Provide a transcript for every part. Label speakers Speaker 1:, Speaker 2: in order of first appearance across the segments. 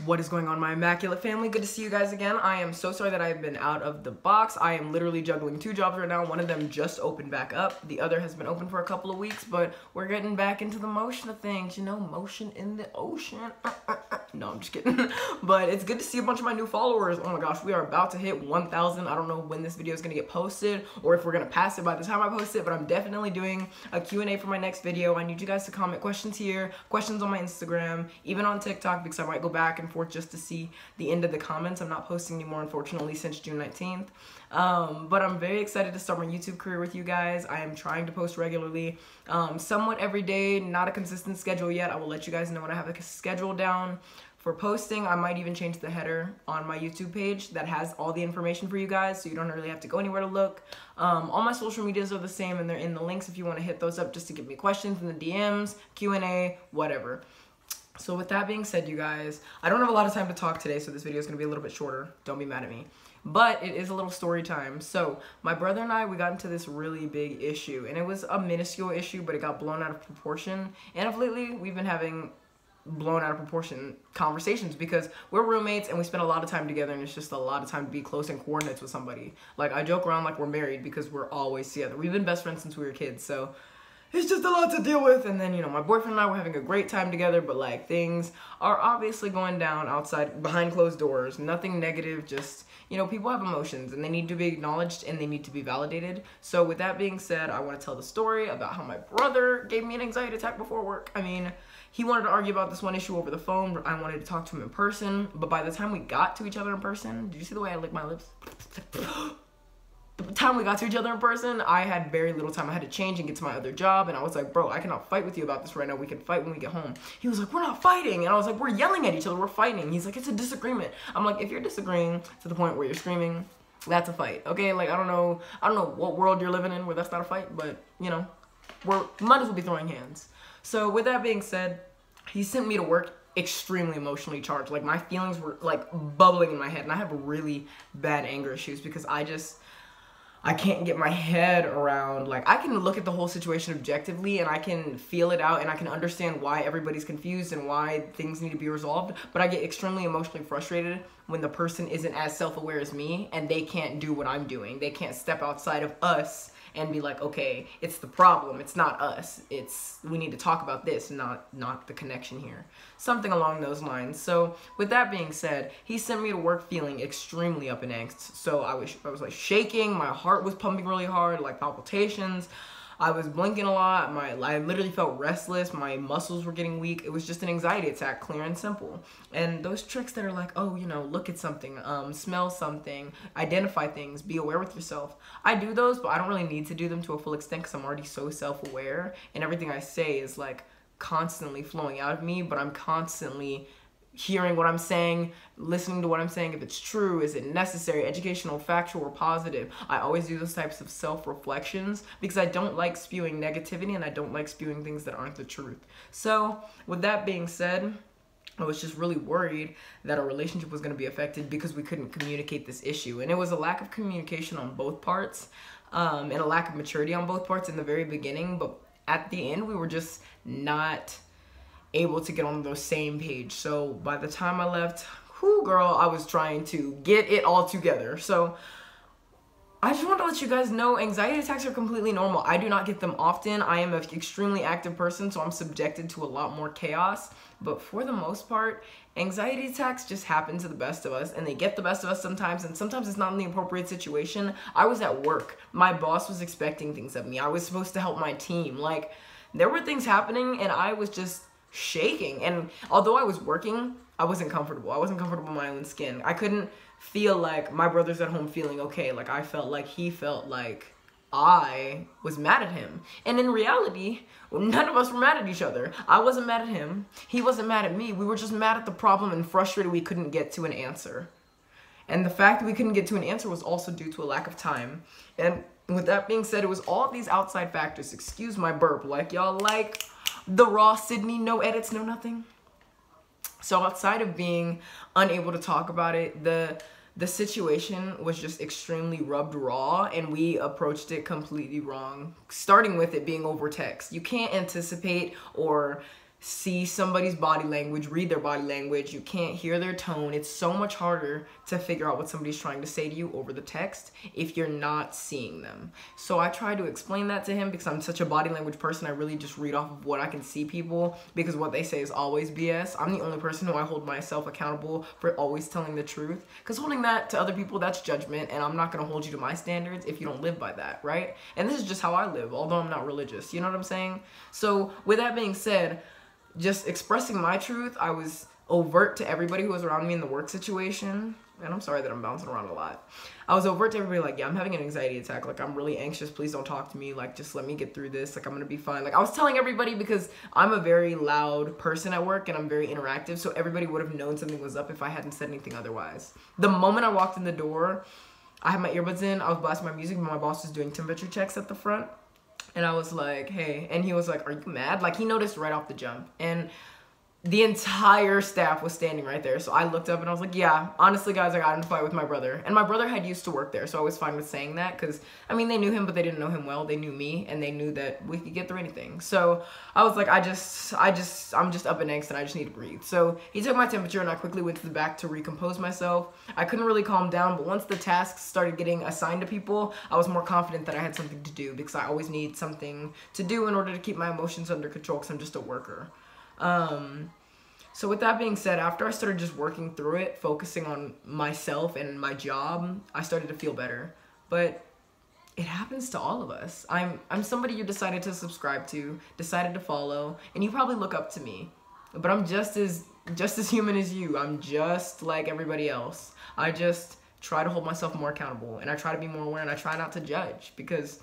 Speaker 1: What is going on, my immaculate family? Good to see you guys again. I am so sorry that I have been out of the box. I am literally juggling 2 jobs right now. One of them just opened back up. The other has been open for a couple of weeks, but we're getting back into the motion of things. You know, motion in the ocean. No, I'm just kidding. But it's good to see a bunch of my new followers. Oh my gosh, we are about to hit 1,000. I don't know when this video is going to get posted or if we're going to pass it by the time I post it, but I'm definitely doing a Q&A for my next video. I need you guys to comment questions here, questions on my Instagram, even on TikTok, because I might go back and forth just to see the end of the comments. I'm not posting anymore, unfortunately, since June 19th. But I'm very excited to start my YouTube career with you guys. I am trying to post regularly, somewhat every day, not a consistent schedule yet. I will let you guys know when I have a schedule down for posting. I might even change the header on my YouTube page that has all the information for you guys, so you don't really have to go anywhere to look. All my social medias are the same, and they're in the links if you want to hit those up just to give me questions in the DMs, Q&A, whatever. So with that being said, you guys, I don't have a lot of time to talk today, so this video is going to be a little bit shorter. Don't be mad at me. But it is a little story time. So my brother and I, we got into this really big issue, and it was a minuscule issue, but it got blown out of proportion. And of lately, we've been having blown out of proportion conversations because we're roommates and we spend a lot of time together, and it's just a lot of time to be close in coordinates with somebody. Like, I joke around like we're married because we're always together. We've been best friends since we were kids, so it's just a lot to deal with. And then, you know, my boyfriend and I were having a great time together, but like things are obviously going down outside behind closed doors. Nothing negative, just, you know, people have emotions and they need to be acknowledged and they need to be validated. So with that being said, I want to tell the story about how my brother gave me an anxiety attack before work. I mean, he wanted to argue about this one issue over the phone, but I wanted to talk to him in person. But by the time we got to each other in person, did you see the way I licked my lips? The time we got to each other in person, I had very little time. I had to change and get to my other job, and I was like, bro, I cannot fight with you about this right now. We can fight when we get home. He was like, we're not fighting. And I was like, we're yelling at each other. We're fighting. He's like, it's a disagreement. I'm like, if you're disagreeing to the point where you're screaming, that's a fight, okay? Like, I don't know what world you're living in where that's not a fight, but, you know, we might as well be throwing hands. So with that being said, he sent me to work extremely emotionally charged. Like, my feelings were like bubbling in my head, and I have really bad anger issues because I can't get my head around, like, I can look at the whole situation objectively and I can feel it out and I can understand why everybody's confused and why things need to be resolved, but I get extremely emotionally frustrated when the person isn't as self-aware as me and they can't do what I'm doing. They can't step outside of us and be like, okay, it's the problem, it's not us, we need to talk about this, not the connection here. Something along those lines. So with that being said, he sent me to work feeling extremely up in angst. So I was like shaking, my heart was pumping really hard, like palpitations. I was blinking a lot, I literally felt restless, my muscles were getting weak. It was just an anxiety attack, clear and simple. And those tricks that are like, oh, you know, look at something, smell something, identify things, be aware with yourself. I do those, but I don't really need to do them to a full extent because I'm already so self-aware, and everything I say is like constantly flowing out of me, but I'm constantly hearing what I'm saying, listening to what I'm saying, if it's true, is it necessary, educational, factual, or positive. I always do those types of self-reflections because I don't like spewing negativity and I don't like spewing things that aren't the truth. So with that being said, I was just really worried that our relationship was going to be affected because we couldn't communicate this issue. And it was a lack of communication on both parts, and a lack of maturity on both parts in the very beginning, but at the end we were just not able to get on the same page. So by the time I left, whoo girl, I was trying to get it all together. So I just want to let you guys know, anxiety attacks are completely normal. I do not get them often. I am an extremely active person, so I'm subjected to a lot more chaos. But for the most part, anxiety attacks just happen to the best of us, and they get the best of us sometimes, and sometimes it's not in the appropriate situation. I was at work. My boss was expecting things of me. I was supposed to help my team. Like, there were things happening, and I was just shaking. And although I was working, I wasn't comfortable. I wasn't comfortable in my own skin. I couldn't feel like my brother's at home feeling okay. Like, I felt like he felt like I was mad at him. And in reality, none of us were mad at each other. I wasn't mad at him. He wasn't mad at me. We were just mad at the problem and frustrated we couldn't get to an answer. And the fact that we couldn't get to an answer was also due to a lack of time. And with that being said, it was all of these outside factors. Excuse my burp. Like, y'all like the raw Sydney, no edits, no nothing. So outside of being unable to talk about it, the situation was just extremely rubbed raw, and we approached it completely wrong, starting with it being over text. You can't anticipate or see somebody's body language, read their body language. You can't hear their tone. It's so much harder to figure out what somebody's trying to say to you over the text if you're not seeing them. So I tried to explain that to him because I'm such a body language person. I really just read off of what I can see people, because what they say is always BS. I'm the only person who I hold myself accountable for always telling the truth, because holding that to other people, that's judgment, and I'm not going to hold you to my standards if you don't live by that, right? And this is just how I live, although I'm not religious. You know what I'm saying? So with that being said, just expressing my truth, I was overt to everybody who was around me in the work situation. And I'm sorry that I'm bouncing around a lot. I was overt to everybody, like, yeah, I'm having an anxiety attack. Like, I'm really anxious. Please don't talk to me. Like, just let me get through this. Like, I'm going to be fine. Like, I was telling everybody because I'm a very loud person at work and I'm very interactive. So everybody would have known something was up if I hadn't said anything otherwise. The moment I walked in the door, I had my earbuds in. I was blasting my music, but my boss was doing temperature checks at the front. And I was like, hey, and he was like, are you mad? Like, he noticed right off the jump. And the entire staff was standing right there. So I looked up and I was like, yeah, honestly, guys, I got in a fight with my brother. And my brother had used to work there, so I was fine with saying that because, I mean, they knew him, but they didn't know him well. They knew me, and they knew that we could get through anything. So I was like, I'm just up in angst, and I just need to breathe. So he took my temperature, and I quickly went to the back to recompose myself. I couldn't really calm down, but once the tasks started getting assigned to people, I was more confident that I had something to do, because I always need something to do in order to keep my emotions under control, because I'm just a worker. So with that being said, after I started just working through it, focusing on myself and my job, I started to feel better. But it happens to all of us. I'm somebody you decided to subscribe to, decided to follow, and you probably look up to me. But I'm just as human as you. I'm just like everybody else. I just try to hold myself more accountable, and I try to be more aware, and I try not to judge, because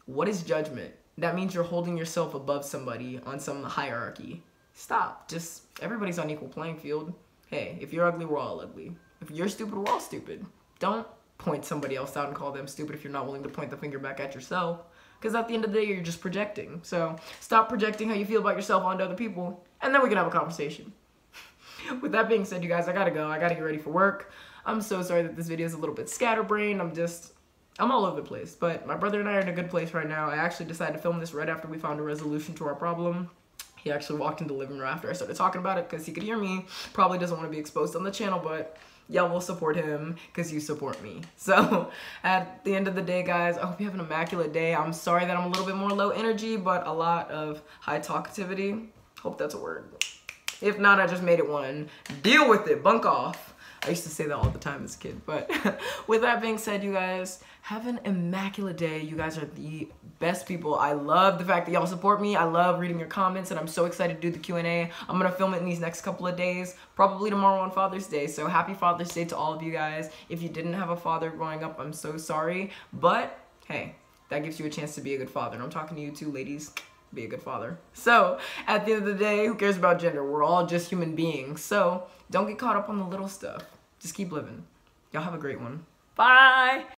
Speaker 1: what is judgment? That means you're holding yourself above somebody on some hierarchy. Stop. Just, everybody's on equal playing field. Hey, if you're ugly, we're all ugly. If you're stupid, we're all stupid. Don't point somebody else out and call them stupid if you're not willing to point the finger back at yourself. Because at the end of the day, you're just projecting. So stop projecting how you feel about yourself onto other people, and then we can have a conversation. With that being said, you guys, I gotta go. I gotta get ready for work. I'm so sorry that this video is a little bit scatterbrained. I'm all over the place. But my brother and I are in a good place right now. I actually decided to film this right after we found a resolution to our problem. He actually walked into the living room after I started talking about it because he could hear me. Probably doesn't want to be exposed on the channel, but y'all will support him because you support me. So at the end of the day, guys, I hope you have an immaculate day. I'm sorry that I'm a little bit more low energy, but a lot of high talkativity. Hope that's a word. If not, I just made it one. Deal with it. Bunk off. I used to say that all the time as a kid. But with that being said, you guys, have an immaculate day. You guys are the best people. I love the fact that y'all support me. I love reading your comments, and I'm so excited to do the Q&A. I'm going to film it in these next couple of days, probably tomorrow on Father's Day. So happy Father's Day to all of you guys. If you didn't have a father growing up, I'm so sorry. But, hey, that gives you a chance to be a good father. And I'm talking to you too, ladies. Be a good father. So, at the end of the day, who cares about gender? We're all just human beings. So, don't get caught up on the little stuff. Just keep living. Y'all have a great one. Bye!